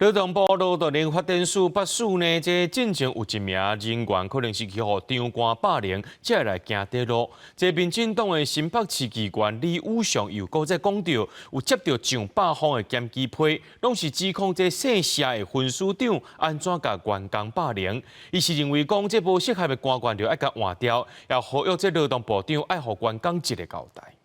劳动部劳动力发展署表示呢，这进前有一名人员可能是去互长官霸凌，才来行地路。这民进党的新北市议员李武雄又搁再讲到，有接到上百封的检举批，拢是指控这姓谢的分署长安怎甲员工霸凌。伊是认为讲这无适合的官员就要甲换掉，也呼吁这劳动部长爱互员工一个交代。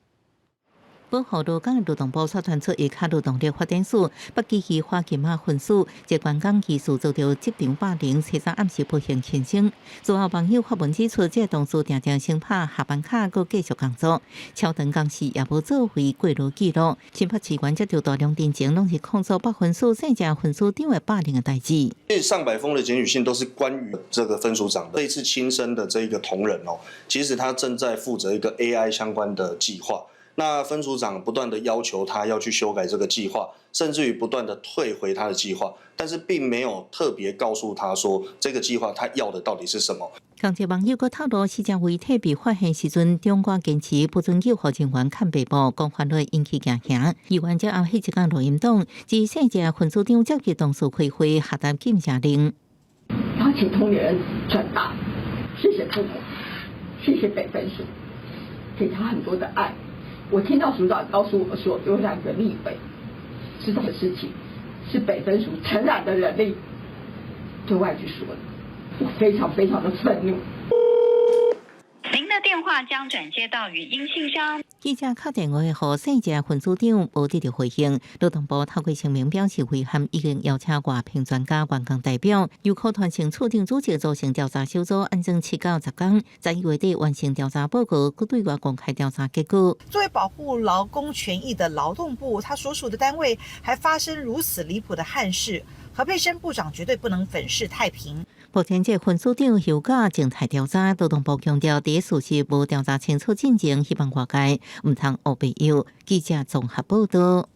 本号劳工劳动部所传出一卡劳动力发展署北基区花金马分署，一员工疑似遭到职场霸凌，初三暗时不幸轻生。随后网友发文指出，这同事常常先拍下班卡，搁继续工作，超长工时也无做回过路记录。新北市员接到大量电情，拢是控诉北分署姓郑分署长的霸凌的代志。上百封的检举信都是关于这个分署长的这一次轻生的这一个同仁哦，其实他正在负责一个 AI 相关的计划。那分署长不断的要求他要去修改这个计划，甚至于不断的退回他的计划，但是并没有特别告诉他说这个计划他要的到底是什么。同一网友阁透露，死者遗体被发现时阵，中官坚持不准救护人员看背部，讲法律引起惊吓。议员则后迄一天录音档，指姓郑分署长召集同事开会，下达禁下令。邀请同龄人转达，谢谢父母，谢谢北分署，给他很多的爱。我听到署长告诉我说，有2个立委知道的事情是北分署承揽的人力对外去说的，我非常非常的愤怒。您的电话将转接到语音信箱。记者敲电话给姓郑分署长，无得到回应。劳动部透过声明表示，遗憾已经邀请外聘专家、员工代表，由科团请处长组织组成调查小组，安装7到10天，在1月底完成调查报告，并对外公开调查结果。作为保护劳工权益的劳动部，他所属的单位还发生如此离谱的憾事，何佩珊部长绝对不能粉饰太平。目前这分署长休假静态调查，劳动部强调第一事实无调查清楚进程，希望外界唔通误会有。记者综合报道。